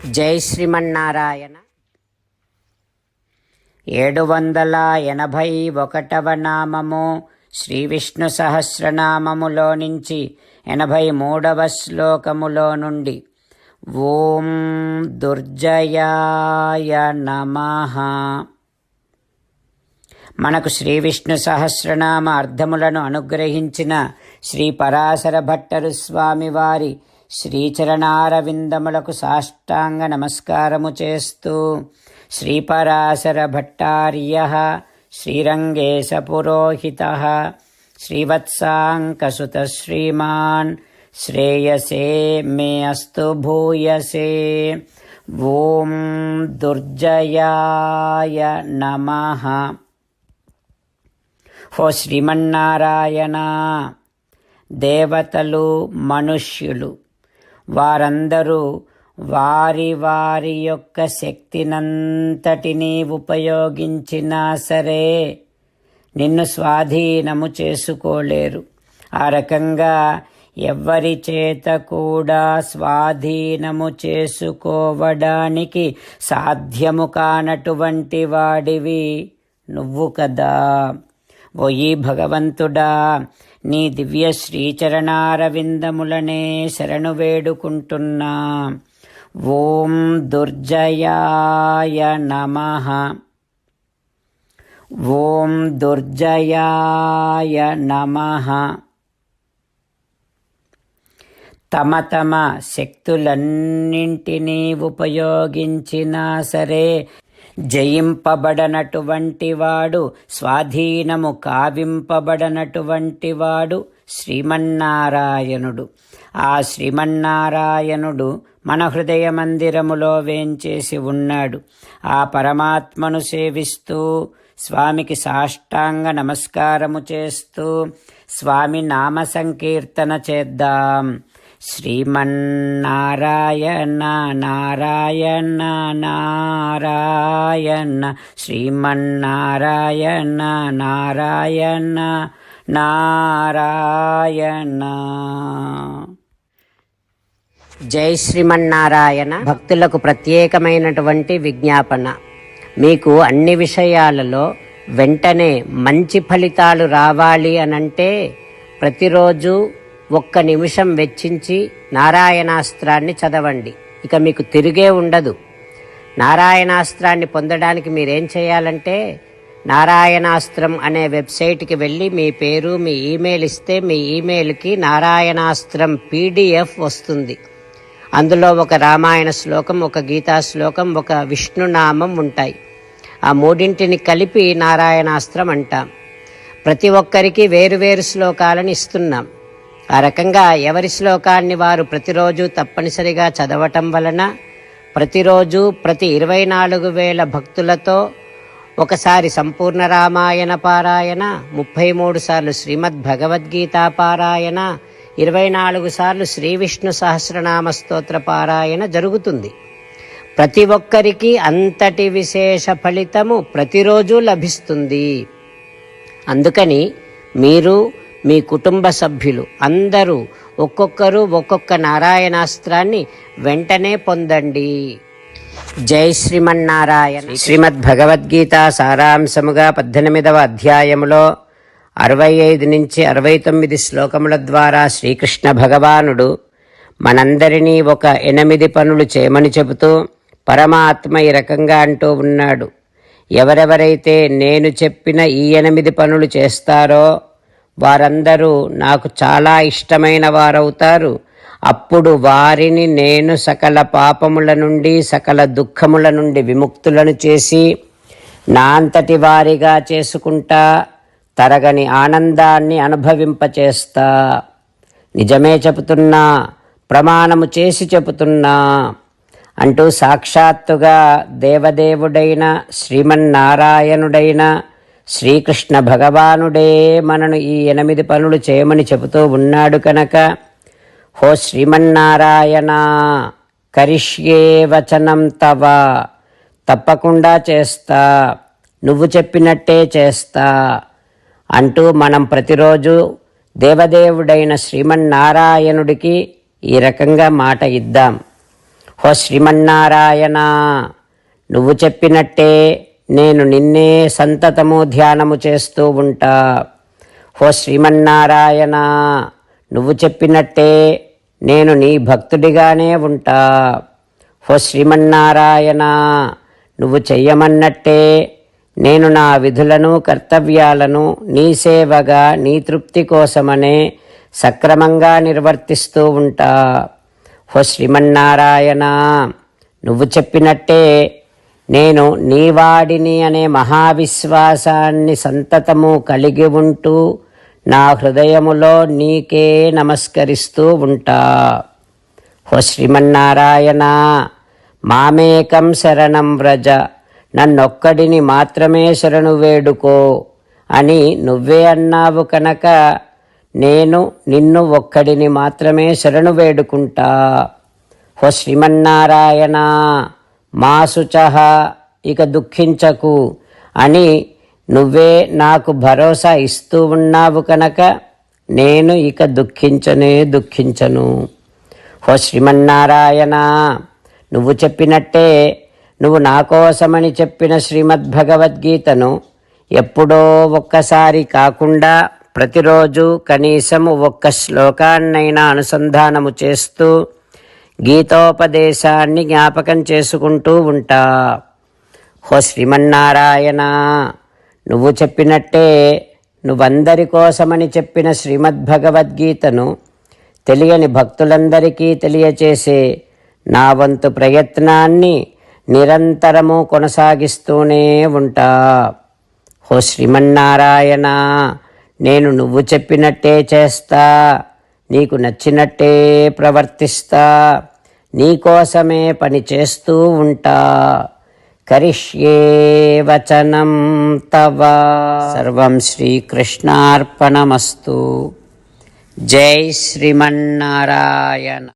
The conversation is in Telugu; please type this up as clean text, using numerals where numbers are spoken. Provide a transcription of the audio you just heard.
జై శ్రీమన్నారాయణ. 781వ నామము శ్రీ విష్ణు సహస్రనామములో నుంచి 83వ శ్లోకములో నుండి. ఓం దుర్జయాయ నమః. మనకు శ్రీ విష్ణు సహస్రనామ అర్థములను అనుగ్రహించిన శ్రీ పరాశర భట్టరు స్వామి వారి శ్రీచరణారవిందములకు సాష్టాంగ నమస్కారము చేస్తూ శ్రీపరాశర భట్టార్యః శ్రీరంగేశ పురోహితః శ్రీవత్సాంకసుత శ్రీమాన్ శ్రేయసే మే అస్తు భూయసే. ఓం దుర్జయాయ నమః. ఓ శ్రీమన్నారాయణ, దేవతలు మనుష్యులు వారందరూ వారి వారి యొక్క శక్తినంతటినీ ఉపయోగించినా సరే నిన్ను స్వాధీనము చేసుకోలేరు. ఆ రకంగా ఎవ్వరి చేత కూడా స్వాధీనము చేసుకోవడానికి సాధ్యము కానటువంటి వాడివి నువ్వు కదా. ఓయి భగవంతుడా, నీ దివ్య శ్రీచరణారవిందములనే శరణు వేడుకుంటున్నా. ఓం దుర్జయాయ నమః. ఓం దుర్జయాయ నమః. తమ తమ శక్తులన్నింటినీ ఉపయోగించినా సరే జయింపబడనటువంటి వాడు, స్వాధీనము కావింపబడనటువంటి వాడు శ్రీమన్నారాయణుడు. ఆ శ్రీమన్నారాయణుడు మన హృదయ మందిరములో వేంచేసి ఉన్నాడు. ఆ పరమాత్మను సేవిస్తూ స్వామికి సాష్టాంగ నమస్కారము చేస్తూ స్వామి నామ సంకీర్తన చేద్దాం. శ్రీమన్నారాయణ నారాయణ నారాయణ, శ్రీమన్నారాయణ నారాయణ నారాయణ. జై శ్రీమన్నారాయణ. భక్తులకు ప్రత్యేకమైనటువంటి విజ్ఞాపన. మీకు అన్ని విషయాలలో వెంటనే మంచి ఫలితాలు రావాలి అనంటే ప్రతిరోజు 1 నిమిషం వెచ్చించి నారాయణాస్త్రాన్ని చదవండి. ఇక మీకు తిరిగే ఉండదు. నారాయణాస్త్రాన్ని పొందడానికి మీరేం చేయాలంటే నారాయణాస్త్రం అనే వెబ్సైట్కి వెళ్ళి మీ పేరు, మీ ఈమెయిల్ ఇస్తే మీ ఈమెయిల్కి నారాయణాస్త్రం PDF వస్తుంది. అందులో ఒక రామాయణ శ్లోకం, ఒక గీతా శ్లోకం, ఒక విష్ణునామం ఉంటాయి. ఆ మూడింటిని కలిపి నారాయణాస్త్రం అంటాం. ప్రతి ఒక్కరికి వేరువేరు శ్లోకాలను ఇస్తున్నాం. ఆ రకంగా ఎవరి శ్లోకాన్ని వారు ప్రతిరోజు తప్పనిసరిగా చదవటం వలన ప్రతిరోజు ప్రతి 24,000 భక్తులతో ఒకసారి సంపూర్ణ రామాయణ పారాయణ, 33 సార్లు శ్రీమద్ భగవద్గీత పారాయణ, 24 సార్లు శ్రీ విష్ణు సహస్రనామ స్తోత్ర పారాయణ జరుగుతుంది. ప్రతి ఒక్కరికి అంతటి విశేష ఫలితము ప్రతిరోజు లభిస్తుంది. అందుకని మీరు, మీ కుటుంబ సభ్యులు అందరూ ఒక్కొక్కరు ఒక్కొక్క నారాయణాస్త్రాన్ని వెంటనే పొందండి. జై శ్రీమన్నారాయణ. శ్రీమద్ భగవద్గీత సారాంశముగా 18వ అధ్యాయములో 65 నుంచి 69 శ్లోకముల ద్వారా శ్రీకృష్ణ భగవానుడు మనందరినీ ఒక 8 పనులు చేయమని చెబుతూ పరమాత్మ ఈ రకంగా అంటూ ఉన్నాడు. ఎవరెవరైతే నేను చెప్పిన ఈ 8 పనులు చేస్తారో వారందరూ నాకు చాలా ఇష్టమైన వారవుతారు. అప్పుడు వారిని నేను సకల పాపముల నుండి, సకల దుఃఖముల నుండి విముక్తులను చేసి నా అంతటి వారిగా చేసుకుంటా, తరగని ఆనందాన్ని అనుభవింపచేస్తా. నిజమే చెబుతున్నా, ప్రమాణము చేసి చెబుతున్నా అంటూ సాక్షాత్తుగా దేవదేవుడైన శ్రీమన్నారాయణుడైన శ్రీకృష్ణ భగవానుడే మనను ఈ 8 పనులు చేయమని చెబుతూ ఉన్నాడు కనుక, హో శ్రీమన్నారాయణ, కరిష్యే వచనం తవ, తప్పకుండా చేస్తా, నువ్వు చెప్పినట్టే చేస్తా అంటూ మనం ప్రతిరోజు దేవదేవుడైన శ్రీమన్నారాయణుడికి ఈ రకంగా మాట ఇద్దాం. ఓ శ్రీమన్నారాయణ, నువ్వు చెప్పినట్టే నేను నిన్నే సంతతము ధ్యానము చేస్తూ ఉంటా. ఓ శ్రీమన్నారాయణ, నువ్వు చెప్పినట్టే నేను నీ భక్తుడిగానే ఉంటా. ఓ శ్రీమన్నారాయణ, నువ్వు చెయ్యమన్నట్టే నేను నా విధులను కర్తవ్యాలను నీ సేవగా నీ తృప్తి కోసమనే సక్రమంగా నిర్వర్తిస్తూ ఉంటా. ఓ శ్రీమన్నారాయణ, నువ్వు చెప్పినట్టే నేను నీవాడిని అనే మహావిశ్వాసాన్ని సంతతము కలిగి ఉంటూ నా హృదయములో నీకే నమస్కరిస్తూ ఉంటా. ఓ శ్రీమన్నారాయణ, మామేకం శరణం వ్రజ, నన్నొక్కడిని మాత్రమే శరణు వేడుకో అని నువ్వే అన్నావు కనుక నేను నిన్ను ఒక్కడిని మాత్రమే శరణు వేడుకుంటా. ఓ శ్రీమన్నారాయణ, మా శుచః, ఇక దుఃఖించకు అని నువ్వే నాకు భరోసా ఇస్తూ ఉన్నావు కనుక నేను ఇక దుఃఖించను. ఓ శ్రీమన్నారాయణ, నువ్వు చెప్పినట్టే నువ్వు నా కోసమని చెప్పిన శ్రీమద్భగవద్గీతను ఎప్పుడో ఒక్కసారి కాకుండా ప్రతిరోజు కనీసం ఒక్క శ్లోకాన్నైనా అనుసంధానము చేస్తూ గీతోపదేశాన్ని జ్ఞాపకం చేసుకుంటూ ఉంటా. ఓ శ్రీమన్నారాయణ, నువ్వు చెప్పినట్టే నువ్వందరి కోసమని చెప్పిన శ్రీమద్భగవద్గీతను తెలియని భక్తులందరికీ తెలియచేసే నా వంతు ప్రయత్నాన్ని నిరంతరము కొనసాగిస్తూనే ఉంటా. ఓ శ్రీమన్నారాయణ, నేను నువ్వు చెప్పినట్టే చేస్తా, నీకు నచ్చినట్టే ప్రవర్తిస్తా, నీకోసమే పని చేస్తూ ఉంటా. కరిష్యే వచనం తవ. సర్వం శ్రీకృష్ణార్పణమస్తు. జై శ్రీమన్నారాయణ.